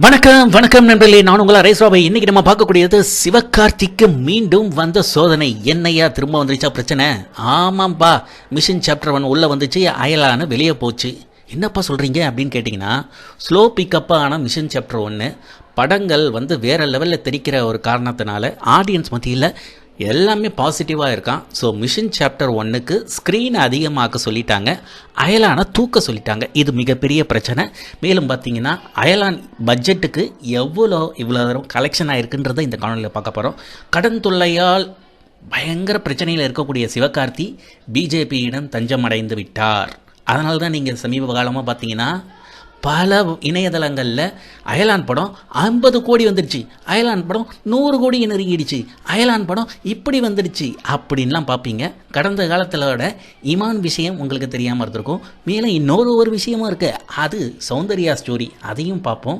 வணக்கம் வணக்கம் நண்பர்களே, நான் உங்களா ரேஸ்வாபை. இன்னைக்கு நம்ம பார்க்கக்கூடியது சிவகார்த்திக்கு மீண்டும் வந்த சோதனை. என்னையா திரும்ப வந்துருச்சா பிரச்சனை? ஆமாம்பா, மிஷன் சாப்டர் 1 உள்ள வந்துச்சு, அயலான வெளியே போச்சு. என்னப்பா சொல்கிறீங்க அப்படின்னு கேட்டிங்கன்னா, ஸ்லோ பிக்கப்பாக ஆன மிஷன் சாப்டர் 1 படங்கள் வேறு லெவலில் தெரிக்கிற ஒரு காரணத்தினால ஆடியன்ஸ் மத்தியில் எல்லாமே பாசிட்டிவாக இருக்கான். ஸோ மிஷன் சாப்டர் 1க்கு ஸ்க்ரீனை அதிகமாக்க சொல்லிட்டாங்க, அயலானை தூக்க சொல்லிட்டாங்க. இது மிகப்பெரிய பிரச்சனை. மேலும் பார்த்தீங்கன்னா அயலான் பட்ஜெட்டுக்கு இவ்வளோ தூரம் கலெக்ஷன் ஆகிருக்குன்றதை இந்த காணொலியில் பார்க்க போகிறோம். கடன் தொல்லையால் பயங்கர பிரச்சனையில் இருக்கக்கூடிய சிவகார்த்தி பிஜேபியிடம் தஞ்சம் அடைந்து விட்டார். அதனால தான் நீங்கள் சமீப காலமாக பார்த்தீங்கன்னா பல இணையதளங்களில் அயலான் படம் 50 கோடி வந்துடுச்சு, அயலான் படம் 100 கோடி நெருங்கிடுச்சு, அயலான் படம் இப்படி வந்துடுச்சு அப்படின்லாம் பார்ப்பீங்க. கடந்த காலத்திலோட இமான் விஷயம் உங்களுக்கு தெரியாமல் இருந்திருக்கும். மேலும் இன்னொரு விஷயமும் இருக்குது, அது சௌந்தர்யா ஸ்டோரி, அதையும் பார்ப்போம்.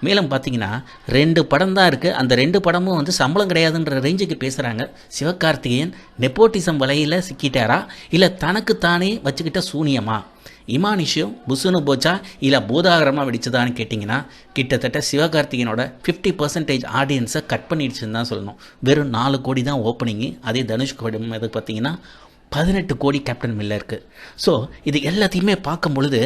மேலும் பார்த்தீங்கன்னா 2 படம் தான் இருக்குது. அந்த 2 படமும் சம்பளம் கிடையாதுன்ற ரேஞ்சுக்கு பேசுகிறாங்க. சிவகார்த்திகேயன் நெப்போட்டிசம் வலையில் சிக்கிட்டாரா, இல்லை தனக்குத்தானே வச்சுக்கிட்ட சூனியமா? இமான் இஷ்யூ புசுனு போச்சா இல்லை பூதாகரமாக வெடிச்சதான்னு கேட்டிங்கன்னா, கிட்டத்தட்ட சிவகார்த்திகேயனோட 50% ஆடியன்ஸை கட் பண்ணிடுச்சுன்னு தான் சொல்லணும். வெறும் 4 கோடி தான் ஓப்பனிங்கு. அதே தனுஷ்கோடி இது பார்த்திங்கன்னா 18 கோடி கேப்டன் மில்லருக்கு. ஸோ இது எல்லாத்தையுமே பார்க்கும் பொழுது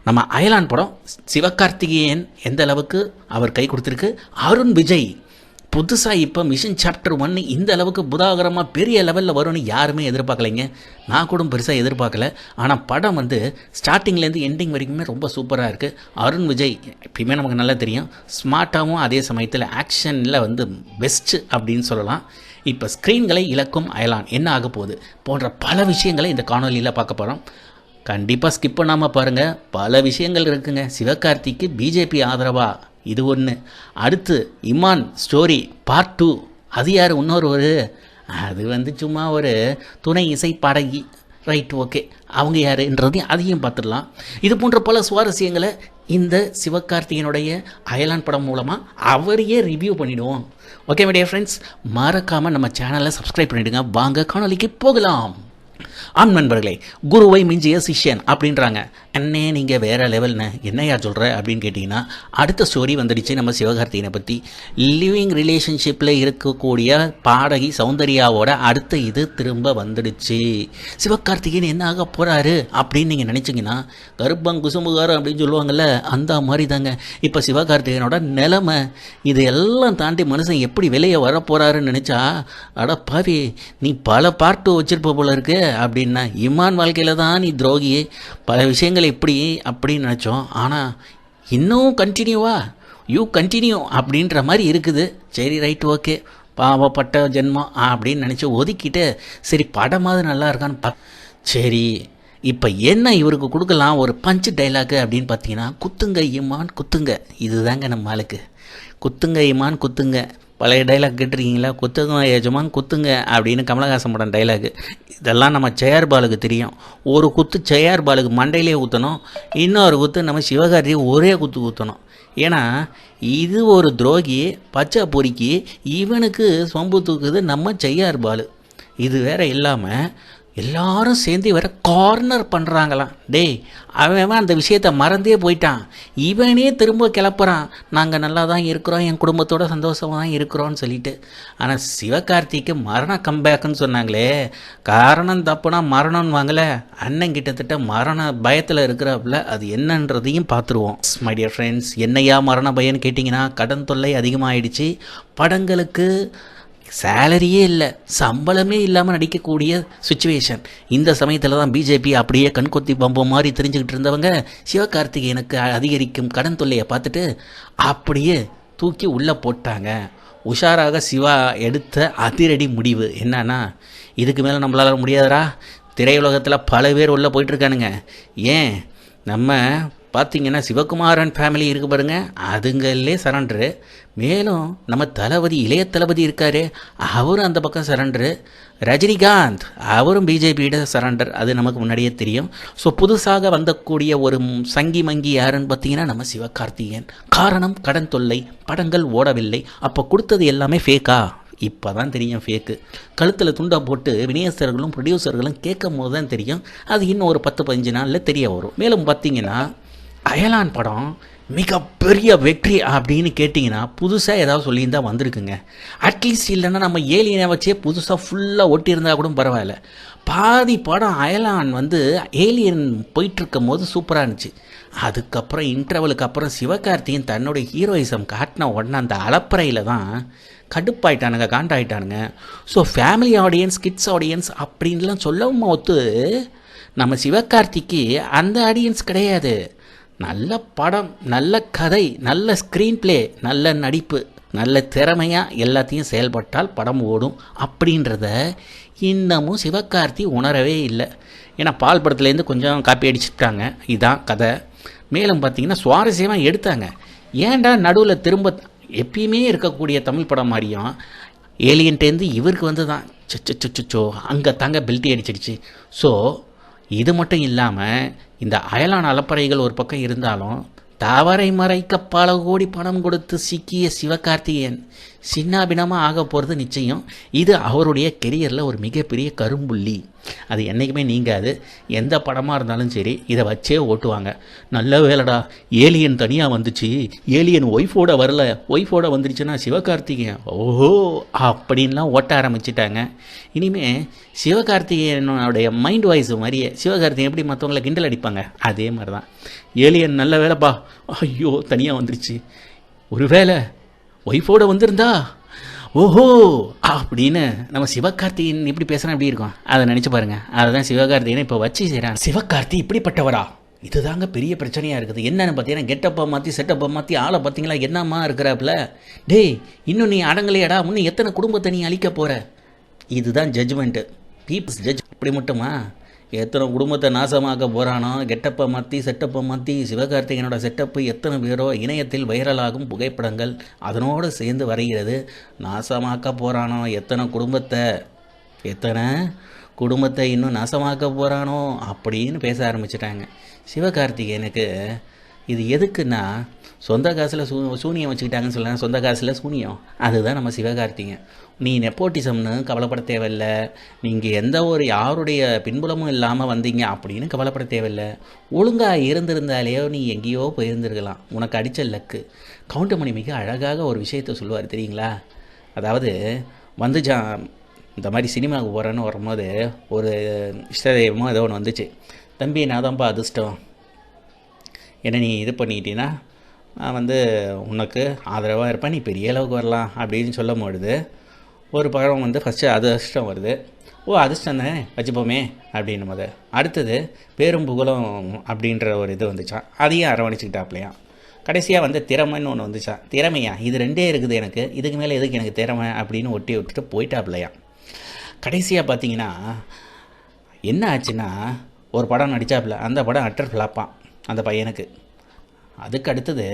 நம்ம அயலான் படம் சிவகார்த்திகேயன் எந்த அளவுக்கு அவர் கை கொடுத்துருக்கு, அருண் விஜய் புதுசாக இப்போ மிஷன் சாப்டர் 1 இந்த அளவுக்கு புதாகரமாக பெரிய லெவலில் வரும்னு யாருமே எதிர்பார்க்கலைங்க. நான் கூட பெருசாக எதிர்பார்க்கல. ஆனால் படம் ஸ்டார்டிங்லேருந்து எண்டிங் வரைக்குமே ரொம்ப சூப்பராக இருக்குது. அருண் விஜய் எப்பயுமே நமக்கு நல்லா தெரியும், ஸ்மார்ட்டாகவும் அதே சமயத்தில் ஆக்ஷனில் பெஸ்ட்டு அப்படின்னு சொல்லலாம். இப்போ ஸ்க்ரீன்களை இழக்கும் அயலான் என்ன ஆக போகுது போன்ற பல விஷயங்களை இந்த காணொலியில் பார்க்க போகிறோம். கண்டிப்பாக ஸ்கிப் பண்ணாமல் பாருங்கள். பல விஷயங்கள் இருக்குங்க. சிவகார்த்திக்கு பிஜேபி ஆதரவா இது ஒன்று. அடுத்து இமான் ஸ்டோரி பார்ட் 2. அது யார்? அது சும்மா ஒரு துணை இசை பாடகி. ரைட், ஓகே, அவங்க யாருன்றதையும் அதையும் பார்த்துடலாம். இது போன்ற பல சுவாரஸ்யங்களை இந்த சிவகார்த்திகேயனுடைய அயலான் படம் மூலமாக அவரையே ரிவ்யூ பண்ணிவிடுவோம். ஓகே மை டியர் ஃப்ரெண்ட்ஸ், மறக்காமல் நம்ம சேனலை சப்ஸ்கிரைப் பண்ணிவிடுங்க. வாங்க காணொலிக்கு போகலாம். ஆம் நண்பர்களே, குருவை மிஞ்சிய சிஷ்யன் அப்படின்றாங்க. அண்ணே நீங்கள் வேறு லெவல்னு என்னையா சொல்கிற அப்படின்னு கேட்டிங்கன்னா, அடுத்த ஸ்டோரி வந்துடுச்சு நம்ம சிவகார்த்திகேயனை பற்றி. லிவிங் ரிலேஷன்ஷிப்பில் இருக்கக்கூடிய பாடகி சௌந்தர்யாவோட அடுத்த இது திரும்ப வந்துடுச்சு. சிவகார்த்திகேயன் என்ன ஆக போகிறாரு அப்படின்னு நீங்கள் நினச்சிங்கன்னா, கருப்பம் குசும்புகாரம் அப்படின்னு சொல்லுவாங்கள்ல, அந்த மாதிரி தாங்க இப்போ சிவகார்த்திகேயனோட நிலைமை. இது எல்லாம் தாண்டி மனுஷன் எப்படி வெளியே வரப்போகிறாருன்னு நினச்சா, அட பாவி, நீ பல பார்ட்டு வச்சிருப்ப போல இருக்கு அப்படின்னா, இமான் வாழ்க்கையில் தான் நீ துரோகி, பல விஷயங்கள் எப்படி அப்படின்னு நினச்சோம். ஆனால் இன்னும் யூ கண்டினியூ அப்படின்ற மாதிரி இருக்குது. சரி, ரைட், ஓகே, பாவப்பட்ட ஜென்மம் அப்படின்னு நினச்சி ஒதுக்கிட்டு, சரி படமாவது நல்லா இருக்கான்னு சரி இப்போ என்ன இவருக்கு கொடுக்கலாம் ஒரு பஞ்சு டைலாக்கு அப்படின்னு பார்த்தீங்கன்னா, குத்துங்க இமான் குத்துங்க. இதுதாங்க நம்ம ஆளுக்கு. குத்துங்க இமான் குத்துங்க. பழைய டைலாக் கேட்டிருக்கீங்களா? குத்துங்க எஜமான் குத்துங்க அப்படின்னு கமலஹாசன் படம் டைலாகு. இதெல்லாம் நம்ம சேர் பாலுக்கு தெரியும். ஒரு குத்து சேர் பாலுக்கு மண்டையிலே ஊற்றணும், இன்னொரு குத்து நம்ம சிவகார்த்தியை ஒரே குத்து ஊற்றணும். ஏன்னா இது ஒரு துரோகி பச்சை பொறுக்கி, இவனுக்கு சொம்பு தூக்குது நம்ம செய்யார் பாலு. இது வேற இல்லாமல் எல்லாரும் சேர்ந்து வேற கார்னர் பண்ணுறாங்களாம். டேய், அவன் அந்த விஷயத்தை மறந்தே போயிட்டான். இவனே திரும்ப கிளப்புறான், நாங்கள் நல்லா தான் இருக்கிறோம், என் குடும்பத்தோட சந்தோஷமாக தான் இருக்கிறோன்னு சொல்லிட்டு. ஆனால் சிவகார்த்திக்கு மரண கம்பேக்குன்னு சொன்னாங்களே, காரணம் தப்புனா மரணம்னு வாங்கலை. அண்ணன் கிட்டத்தட்ட மரண பயத்தில் இருக்கிறப்பல, அது என்னன்றதையும் பார்த்துருவோம். மை டியர் ஃப்ரெண்ட்ஸ், என்னையா மரண பயம்னு கேட்டிங்கன்னா, கடன் தொல்லை அதிகமாகிடுச்சு. படங்களுக்கு சேலரியே இல்லை, சம்பளமே இல்லாமல் நடிக்கக்கூடிய சுச்சுவேஷன். இந்த சமயத்தில் தான் பிஜேபி அப்படியே கண்கொத்தி பம்பு மாதிரி தெரிஞ்சுக்கிட்டு இருந்தவங்க சிவகார்த்திகேயனுக்கு அதிகரிக்கும் கடன் தொல்லையை பார்த்துட்டு அப்படியே தூக்கி உள்ளே போட்டாங்க. உஷாராக சிவா எடுத்த அதிரடி முடிவு என்னன்னா, இதுக்கு மேலே நம்மளால முடியாதரா. திரையுலகத்தில் பல பேர் உள்ளே போயிட்டுருக்கானுங்க. ஏன் நம்ம பார்த்திங்கன்னா சிவகுமாரன் ஃபேமிலி இருக்குது பாருங்கள், அதுங்களே சரண்டரு. மேலும் நம்ம தளபதி இளைய தளபதி இருக்கார், அவரும் அந்த பக்கம் சரண்டரு. ரஜினிகாந்த் அவரும் பிஜேபியிட சரண்டர், அது நமக்கு முன்னாடியே தெரியும். ஸோ புதுசாக வந்தக்கூடிய ஒரு சங்கி மங்கி யாருன்னு பார்த்தீங்கன்னா நம்ம சிவகார்த்திகேயன். காரணம் கடன் தொல்லை, படங்கள் ஓடவில்லை. அப்போ கொடுத்தது எல்லாமே ஃபேக்கா? இப்போ தான் தெரியும் ஃபேக்கு. கழுத்தில் துண்டை போட்டு விநியோகஸ்தர்களும் ப்ரொடியூசர்களும் கேட்கும் போது தான் தெரியும். அது இன்னும் ஒரு 10-15 நாளில் தெரிய வரும். மேலும் பார்த்திங்கன்னா அயலான் படம் மிகப்பெரிய வெற்றி அப்படின்னு கேட்டிங்கன்னா புதுசாக ஏதாவது சொல்லியிருந்தா வந்திருக்குங்க. அட்லீஸ்ட் இல்லைன்னா நம்ம ஏலியனை வச்சே புதுசாக ஃபுல்லாக ஒட்டியிருந்தா கூட பரவாயில்ல. பாதி படம் அயலான் வந்து ஏலியன் போயிட்டுருக்கும் போது சூப்பராக இருந்துச்சு. அதுக்கப்புறம் இன்டர்வலுக்கு அப்புறம் சிவகார்த்திகேயன் தன்னுடைய ஹீரோயிசம் காட்டின உடனே அந்த அலப்பறையில் தான் கடுப்பாயிட்டானுங்க, காண்டாயிட்டானுங்க. So family audience, kids audience அப்படின்லாம் சொல்லவும் போது நம்ம சிவகார்த்திக்கு அந்த ஆடியன்ஸ் கிடையாது. நல்ல படம், நல்ல கதை, நல்ல ஸ்க்ரீன் ப்ளே, நல்ல நடிப்பு, நல்ல திறமையாக எல்லாத்தையும் செயல்பட்டால் படம் ஓடும் அப்படின்றத இன்னமும் சிவகார்த்தி உணரவே இல்லை. ஏன்னா பால் படத்துலேருந்து கொஞ்சம் காப்பி அடிச்சுட்டாங்க, இதுதான் கதை. மேலும் பார்த்திங்கன்னா சுவாரஸ்யமாக எடுத்தாங்க. ஏன்டா நடுவில் திரும்ப எப்பயுமே இருக்கக்கூடிய தமிழ் படம் மாதிரியும் ஏலியன்ட்டேருந்து இவருக்கு வந்து தான் சொச்சோ அங்கே தாங்க பெல்ட்டி அடிச்சிடுச்சு. ஸோ இது மட்டும் இல்லாமல் இந்த அயலான் அலப்பறைகள் ஒரு பக்கம் இருந்தாலும் தவறை மறைக்க பல கோடி பணம் கொடுத்து சிக்கிய சிவகார்த்திகேயன் சின்னாபினமாக ஆக போகிறது நிச்சயம். இது அவருடைய கெரியரில் ஒரு மிகப்பெரிய கரும்புள்ளி. அது என்றைக்குமே நீங்காது. எந்த படமாக இருந்தாலும் சரி இதை வச்சே ஓட்டுவாங்க. நல்ல வேலைடா ஏலியன் தனியாக வந்துச்சு, ஏலியன் ஒய்ஃபோட வரல, ஒய்ஃபோட வந்துருச்சுன்னா சிவகார்த்திகேயன் ஓஹோ அப்படின்லாம் ஓட்ட ஆரம்பிச்சிட்டாங்க. இனிமேல் சிவகார்த்திகேயனுடைய மைண்ட் வாய்ஸ் மாதிரியே சிவகார்த்திகேயன் எப்படி மற்றவங்களை கிண்டல் அடிப்பாங்க அதே மாதிரி தான். ஏலியன் நல்ல வேலைப்பா, ஐயோ தனியாக வந்துருச்சு, ஒரு வேளை ஒய்ஃபோட வந்திருந்தா ஓஹோ அப்படின்னு நம்ம சிவகார்த்திகேயன் எப்படி பேசுகிறேன் எப்படி இருக்கும் அதை நினச்சி பாருங்கள். அதை தான் சிவகார்த்திகேயனை இப்போ வச்சு செய்கிறான். சிவகார்த்தி இப்படிப்பட்டவரா? இதுதாங்க பெரிய பிரச்சனையாக இருக்குது. என்னென்னு பார்த்தீங்கன்னா கெட்டப்பை மாற்றி செட்டப்பை மாற்றி ஆளை பார்த்தீங்களா என்னம்மா இருக்கிறாப்புல. டேய் இன்னும் நீ அடங்கலையாடா, இன்னும் எத்தனை குடும்பத்தை நீ அழிக்க போகிற? இதுதான் ஜட்ஜ்மெண்ட்டு, பீப்புள்ஸ் ஜட்ஜ். இப்படி மட்டுமா எத்தனை குடும்பத்தை நாசமாக்க போகிறானோ, கெட்டப்பை மாற்றி செட்டப்பை மாற்றி சிவகார்த்திகேயனோட செட்டப்பு எத்தனை பேரோ இணையத்தில் வைரலாகும் புகைப்படங்கள் அதனோடு சேர்ந்து வருகிறது. நாசமாக்க போகிறானோ எத்தனை குடும்பத்தை இன்னும் நாசமாக்க போகிறானோ அப்படின்னு பேச ஆரம்பிச்சிட்டாங்க. சிவகார்த்திகேயனுக்கு இது எதுக்குன்னா சொந்த காசில் சூனியம் வச்சுக்கிட்டாங்கன்னு சொல்லலாம். சொந்த காசில் சூனியம், அதுதான் நம்ம சிவகார்த்திகேயன். நீ நெப்போட்டிசம்னு கவலைப்பட தேவையில்லை, நீங்கள் எந்த ஒரு யாருடைய பின்புலமும் இல்லாமல் வந்தீங்க அப்படின்னு கவலைப்பட தேவையில்லை. ஒழுங்காக இருந்திருந்தாலேயோ நீ எங்கேயோ போயிருந்துருக்கலாம், உனக்கு அடித்த லக்கு. கவுண்டமணி மிக அழகாக ஒரு விஷயத்த சொல்லுவார் தெரியுங்களா? அதாவது இந்த மாதிரி சினிமாவுக்கு போகிறேன்னு வரும்போது ஒரு இஷ்டதெய்வமோ ஏதோ ஒன்று வந்துச்சு. தம்பி நான் தான்ப்பா அதிர்ஷ்டம், என்ன நீ இது பண்ணிக்கிட்டீங்கன்னா நான் உனக்கு ஆதரவாக இருப்பேன், நீ பெரிய அளவுக்கு வரலாம் அப்படின்னு சொல்லும் பொழுது ஒரு பழம் ஃபஸ்ட்டு அதிர்ஷ்டம் வருது. ஓ அதிர்ஷ்டம் தானே வச்சுப்போமே அப்படின்னும் போது அடுத்தது பேரும் புகழும் அப்படின்ற ஒரு இது வந்துச்சான், அதையும் அரவணைச்சிக்கிட்டாப்லையாம். கடைசியாக திறமைன்னு ஒன்று வந்துச்சான். திறமையா இது ரெண்டே இருக்குது எனக்கு, இதுக்கு மேலே எதுக்கு எனக்கு திறமை அப்படின்னு ஒட்டி விட்டுட்டு போயிட்டாப்லையாம். கடைசியாக பார்த்தீங்கன்னா என்ன ஆச்சுன்னா ஒரு படம் நடித்தாப்புல, அந்த படம் அட்டர் ஃப்ளாப்பான் அந்த பையனுக்கு. அதுக்கு அடுத்தது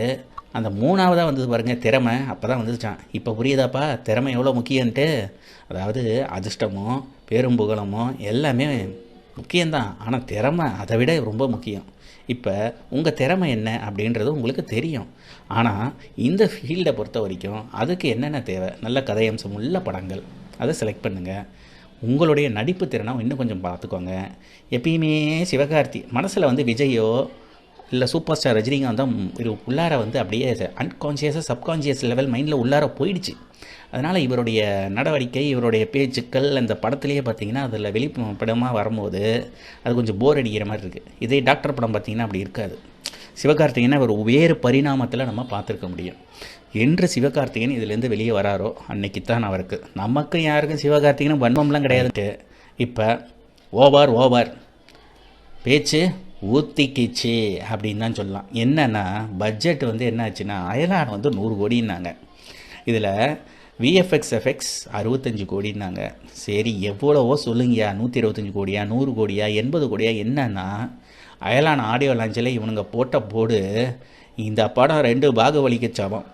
அந்த மூணாவதாக வந்தது பாருங்கள் திறமை, அப்போ தான் வந்துச்சான். இப்போ புரியுதாப்பா திறமை எவ்வளோ முக்கியன்ட்டு. அதாவது அதிர்ஷ்டமோ பேரும் புகழமோ எல்லாமே முக்கியம்தான், ஆனால் திறமை அதை விட ரொம்ப முக்கியம். இப்போ உங்கள் திறமை என்ன அப்படின்றது உங்களுக்கு தெரியும். ஆனால் இந்த ஃபீல்டை பொறுத்த வரைக்கும் அதுக்கு என்னென்ன தேவை? நல்ல கதையம்சம் உள்ள படங்கள், அதை செலக்ட் பண்ணுங்கள். உங்களுடைய நடிப்பு திறனை இன்னும் கொஞ்சம் பார்த்துக்கோங்க. எப்பயுமே சிவகார்த்தி மனசில் விஜயோ இல்லை சூப்பர் ஸ்டார் ரஜினிகாந்த் தான் உள்ளார அப்படியே அன்கான்ஷியஸாக சப்கான்ஷியஸ் லெவல் மைண்டில் உள்ளார போயிடுச்சு. அதனால் இவருடைய நடவடிக்கை, இவருடைய பேச்சுக்கள் அந்த படத்துலேயே பார்த்திங்கன்னா அதில் வெளிப்படமாக வரும்போது அது கொஞ்சம் போர் அடிக்கிற மாதிரி இருக்குது. இதே டாக்டர் படம் பார்த்திங்கன்னா அப்படி இருக்காது. சிவகார்த்திகேயனை ஒரு வேறு பரிணாமத்தில் நம்ம பார்த்துருக்க முடியும். என்று சிவகார்த்திகேயன் இதிலேருந்து வெளியே வராரோ அன்னைக்கு தான் அவருக்கு, நமக்கு யாருக்கும் சிவகார்த்திகேயனும் வன்மம்லாம் கிடையாதுட்டு. இப்போ ஓவர் பேச்சு ஊற்றிக்கிச்சு அப்படின்னு தான் சொல்லலாம். என்னென்னா பட்ஜெட் என்ன ஆச்சுன்னா அயலான் 100 கோடின்னாங்க, இதில் விஎஃப்எக்ஸ் எஃபெக்ட்ஸ் 65 கோடின்னாங்க. சரி எவ்வளவோ சொல்லுங்கயா, 125 கோடியா 100 கோடியா 80 கோடியா? என்னன்னா அயலான் ஆடியோ லான்ச்சில் இவனுங்க போட்ட போடு இந்த படம் 2 பாகுபலிக்கு சமம்,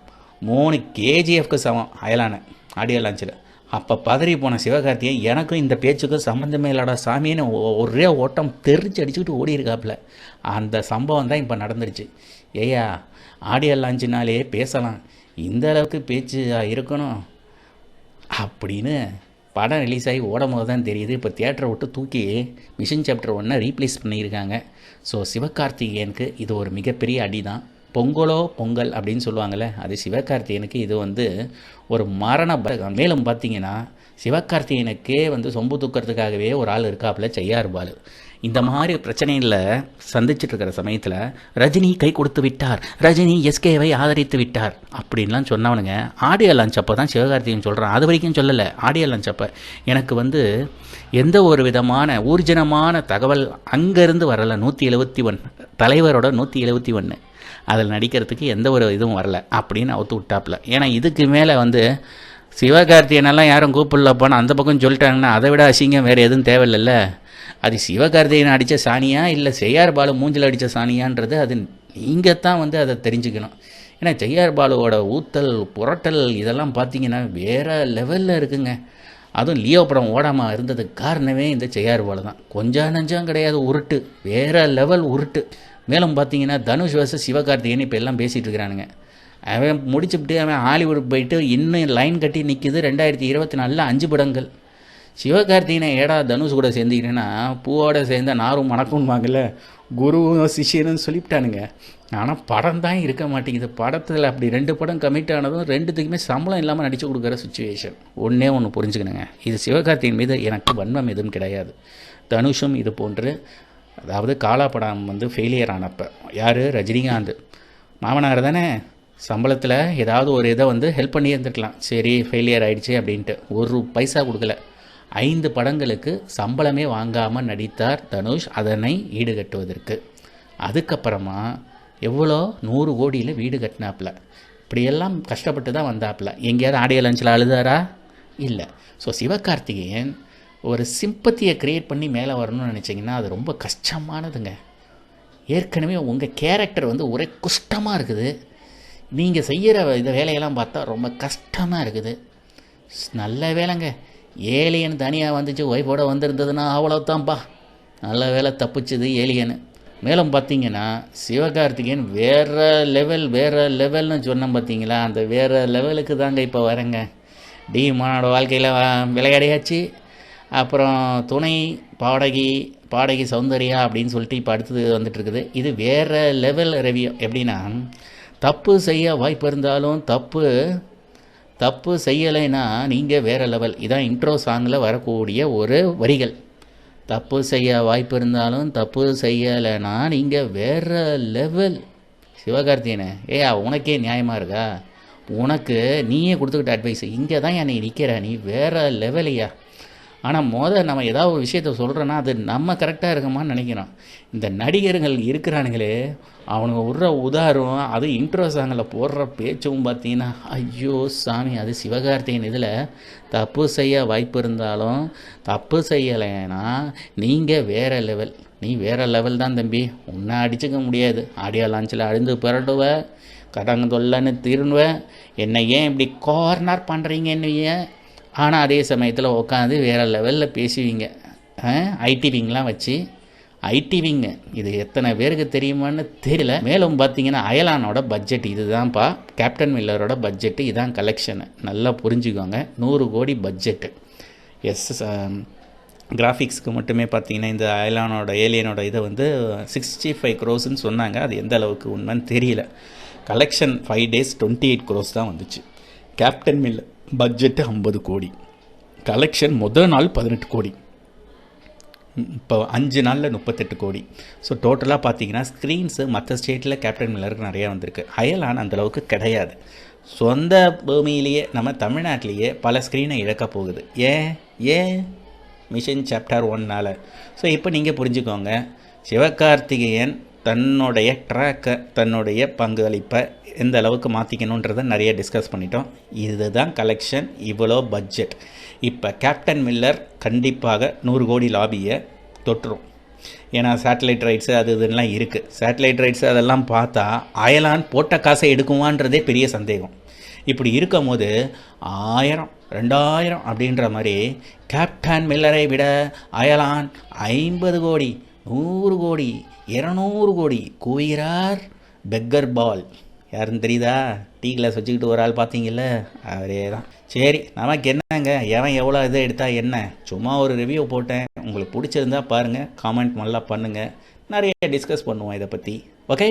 3 கேஜிஎஃப்க்கு சமம் அயலான ஆடியோ லான்ச்சில். அப்போ பதறி போன சிவகார்த்திகேயன் எனக்கும் இந்த பேச்சுக்கும் சம்மந்தமே இல்லடா சாமின்னு ஒரே ஓட்டம் தெரிச்சு அடிச்சுக்கிட்டு ஓடி இருக்காப்புல. அந்த சம்பவம் தான் இப்போ நடந்துருச்சு. ஏயா ஆடியோ லான்ச்சினாலே பேசலாம், இந்த அளவுக்கு பேச்சு இருக்கணும் அப்படின்னு படம் ரிலீஸ் ஆகி ஓடும் போது தான் தெரியுது. இப்போ தியேட்டரை விட்டு தூக்கி மிஷன் சாப்டர் 1 ரீப்ளேஸ் பண்ணியிருக்காங்க. ஸோ சிவகார்த்திகேயனுக்கு இது ஒரு மிகப்பெரிய அடி தான். பொங்கலோ பொங்கல் அப்படின்னு சொல்லுவாங்கள்ல, அது சிவகார்த்திகேயனுக்கு இது வந்து ஒரு மரண மேலும் பார்த்தீங்கன்னா சிவகார்த்திகேயனுக்கே வந்து சொம்பு தூக்கிறதுக்காகவே ஒரு ஆள் இருக்காப்புல செய்யார் பாலு. இந்த மாதிரி பிரச்சனையில் சந்திச்சுட்டு இருக்கிற சமயத்தில் ரஜினி கை கொடுத்து விட்டார், ரஜினி எஸ்கேவை ஆதரித்து விட்டார் அப்படின்லாம் சொன்னவனுங்க ஆடியோ லான்ச் அப்போ தான் சிவகார்த்திகேயன் சொல்கிறான். அது வரைக்கும் சொல்லலை. ஆடியோ லான்ச் அப்போ எனக்கு வந்து எந்த ஒரு விதமான ஊர்ஜனமான தகவல் அங்கேருந்து வரலை. 171 தலைவரோட 171 அதில் நடிக்கிறதுக்கு எந்த ஒரு இதுவும் வரல அப்படின்னு அவுத்து விட்டாப்புல. ஏன்னா இதுக்கு மேலே வந்து சிவகார்த்திகேயனெல்லாம் யாரும் கூப்பிடலப்பான்னு அந்த பக்கம் சொல்லிட்டாங்கன்னா அதை விட அசிங்கம் வேறு எதுவும் தேவையில்லைல்ல. அது சிவகார்த்திகேயன் அடித்த சாணியா இல்லை செய்யார் பாலு மூஞ்சில் அடித்த சாணியான்றது அது நீங்கள் தான் வந்து அதை தெரிஞ்சுக்கணும். ஏன்னா செய்யார் பாலுவோட ஊத்தல் புரட்டல் இதெல்லாம் பார்த்தீங்கன்னா வேறு லெவலில் இருக்குங்க. அதுவும் லியோ படம் ஓடாமல் இருந்ததுக்கு காரணமே இந்த செய்யார் பாலு தான். கொஞ்சம் நஞ்சம் கிடையாது, உருட்டு, வேறு லெவல் உருட்டு. மேலும் பார்த்தீங்கன்னா தனுஷ் வர்சஸ் சிவகார்த்திகேயன் இப்போ எல்லாம் பேசிகிட்டு இருக்கிறானுங்க. அவன் முடிச்சுட்டு அவன் ஹாலிவுட் போயிட்டு இன்னும் லைன் கட்டி நிற்கிது. 2024 5 படங்கள். சிவகார்த்திகேயனை ஏடா தனுஷ் கூட சேர்ந்துக்கிட்டேன்னா பூவோட சேர்ந்த நாரும் மணக்கும்வாங்கல்ல, குருவும் சிஷியனும் சொல்லிவிட்டானுங்க. ஆனால் படம் தான் இருக்க மாட்டேங்குது. படத்தில் அப்படி 2 படம் கமிட் ஆனதும் 2த்துக்குமே சம்பளம் இல்லாமல் நடித்து கொடுக்குற சுச்சுவேஷன். ஒன்று புரிஞ்சுக்கணுங்க, இது சிவகார்த்திகேயன் மீது எனக்கு வன்மம் எதுவும் கிடையாது. தனுஷும் இது போன்று, அதாவது காலா படம் வந்து ஃபெயிலியர் ஆனப்போ யார், ரஜினிகாந்த் மாமனார் தானே, சம்பளத்தில் ஏதாவது ஒரு இதை வந்து ஹெல்ப் பண்ணி இருந்துருக்கலாம். சரி ஃபெயிலியர் ஆகிடுச்சு அப்படின்ட்டு ஒரு பைசா கொடுக்கல. 5 படங்களுக்கு சம்பளமே வாங்காமல் நடித்தார் தனுஷ் அதனை ஈடுகட்டுவதற்கு. அதுக்கப்புறமா எவ்வளோ 100 கோடியில் வீடு கட்டினாப்புல. இப்படியெல்லாம் கஷ்டப்பட்டு தான் வந்தாப்புல. எங்கேயாவது ஆடியோ லஞ்சில் அழுதாரா? இல்லை. ஸோ சிவகார்த்திகேயன் ஒரு சிம்பத்தியை க்ரியேட் பண்ணி மேலே வரணும்னு நினச்சிங்கன்னா அது ரொம்ப கஷ்டமானதுங்க. ஏற்கனவே உங்கள் கேரக்டர் வந்து ஒரே குஷ்டமாக இருக்குது. நீங்கள் செய்கிற இந்த வேலையெல்லாம் பார்த்தா ரொம்ப கஷ்டமாக இருக்குது. நல்ல வேலைங்க, ஏலியன் தனியாக வந்துச்சு, ஒய்ஃபோட வந்திருந்ததுன்னா அவ்வளோதான்ப்பா, நல்ல வேலை தப்பிச்சுது ஏலியனு. மேலும் பார்த்தீங்கன்னா சிவகார்த்திகேயன் வேறு லெவல்னு சொன்னோம் பார்த்தீங்களா, அந்த வேறு லெவலுக்கு தாங்க இப்போ வரேங்க. மானோட வாழ்க்கையில் விளையாடியாச்சு. அப்புறம் துணை பாடகி சௌந்தர்யா அப்படின்னு சொல்லிட்டு இப்போ அடுத்தது வந்துட்டுருக்குது. இது வேறு லெவல் ரிவ்யூ. எப்படின்னா, தப்பு செய்ய வாய்ப்பு இருந்தாலும் தப்பு செய்யலைன்னா நீங்கள் வேறு லெவல். இதான் இன்ட்ரோ சாங்கில் வரக்கூடிய ஒரு வரிகள். தப்பு செய்ய வாய்ப்பு இருந்தாலும் தப்பு செய்யலைன்னா நீங்கள் வேறு லெவல். சிவகார்த்திகேயனே, உனக்கே நியாயமாக இருக்கா? உனக்கு நீயே கொடுத்துக்கிட்ட அட்வைஸ் இங்கே தான் நீ நிற்கிற, நீ வேறு லெவலையா? ஆனால் நம்ம ஏதாவது ஒரு விஷயத்த சொல்கிறோன்னா அது நம்ம கரெக்டாக இருக்கமான்னு நினைக்கிறோம். இந்த நடிகர்கள் இருக்கிறானுங்களே, அவனுங்க விட்ற உதாரணம், அது இன்ட்ரோ சாங்கில் போடுற பேச்சும் பார்த்தீங்கன்னா ஐயோ சாமி. அது சிவகார்த்திகேயன் இதில் தப்பு செய்ய வாய்ப்பு இருந்தாலும் தப்பு செய்யலைன்னா நீங்கள் வேறு லெவல், நீ வேறு லெவல் தான் தம்பி, உன்னை அடிச்சுக்க முடியாது. ஆடியோ லான்ச்சில் அழுந்து பிறடுவ, கடங்க தொல்லன்னு திருணுவ, என்னை ஏன் இப்படி கார்னர் பண்ணுறீங்கன்னு. ஆனால் அதே சமயத்தில் உட்காந்து வேறு லெவலில் பேசுவீங்க. ஐடிவிங்லாம் வச்சு ஐடிவிங்க, இது எத்தனை பேருக்கு தெரியுமான்னு தெரியல. மேலும் பார்த்தீங்கன்னா அயலானோட பட்ஜெட் இதுதான்ப்பா, கேப்டன் மில்லரோட பட்ஜெட்டு இதான் கலெக்ஷனு. நல்லா புரிஞ்சுக்கோங்க, 100 கோடி பட்ஜெட்டு. கிராஃபிக்ஸ்க்கு மட்டுமே பார்த்தீங்கன்னா இந்த ஏலியனோட இதை வந்து 65 crores சொன்னாங்க. அது எந்த அளவுக்கு உண்மைன்னு தெரியல. கலெக்ஷன் 5 days 28 crores தான் வந்துச்சு. கேப்டன் மில்லர் பட்ஜெட்டு 50 கோடி, கலெக்ஷன் முதல் நாள் 18 கோடி, இப்போ 5 நாளில் 38 கோடி. ஸோ டோட்டலாக பார்த்தீங்கன்னா ஸ்க்ரீன்ஸு மற்ற ஸ்டேட்டில் கேப்டன் மில்லருக்கு நிறையா வந்திருக்கு. அயலான் அந்தளவுக்கு கிடையாது. சொந்த பூமியிலேயே நம்ம தமிழ்நாட்டிலேயே பல ஸ்க்ரீனை இழக்க போகுது. ஏன் மிஷன் சாப்டர் 1னால். ஸோ இப்போ நீங்கள் புரிஞ்சுக்கோங்க, சிவகார்த்திகேயன் தன்னுடைய ட்ராக்கை, தன்னுடைய பங்களிப்பை எந்த அளவுக்கு மாற்றிக்கணுன்றதை நிறைய டிஸ்கஸ் பண்ணிட்டோம். இதுதான் கலெக்ஷன், இவ்வளோ பட்ஜெட். இப்போ கேப்டன் மில்லர் கண்டிப்பாக 100 கோடி லாபியை தொட்டுரும். ஏன்னா சேட்டலைட் ரைட்ஸு அது இதெல்லாம் இருக்குது. சேட்டலைட் ரைட்ஸு அதெல்லாம் பார்த்தா அயலான் போட்ட காசை எடுக்குவான்றதே பெரிய சந்தேகம். இப்படி இருக்கும் போது 1000 2000 அப்படின்ற மாதிரி கேப்டன் மில்லரை விட அயலான் 50 கோடி 100 கோடி 200 கோடி குவிகிறார். பெக்கர் பால் யாருன்னு தெரியுதா? டீ கிளாஸ் வச்சுக்கிட்டு ஒரு ஆள் பார்த்தீங்கல்ல, அவரே தான். சரி, நமக்கு என்னங்க, எவன் எவ்வளோ இதை எடுத்தால் என்ன, சும்மா ஒரு ரிவ்யூ போட்டேன். உங்களுக்கு பிடிச்சிருந்தா பாருங்கள், காமெண்ட் நல்லா பண்ணுங்கள், நிறைய டிஸ்கஸ் பண்ணுவோம் இதை பற்றி. ஓகே.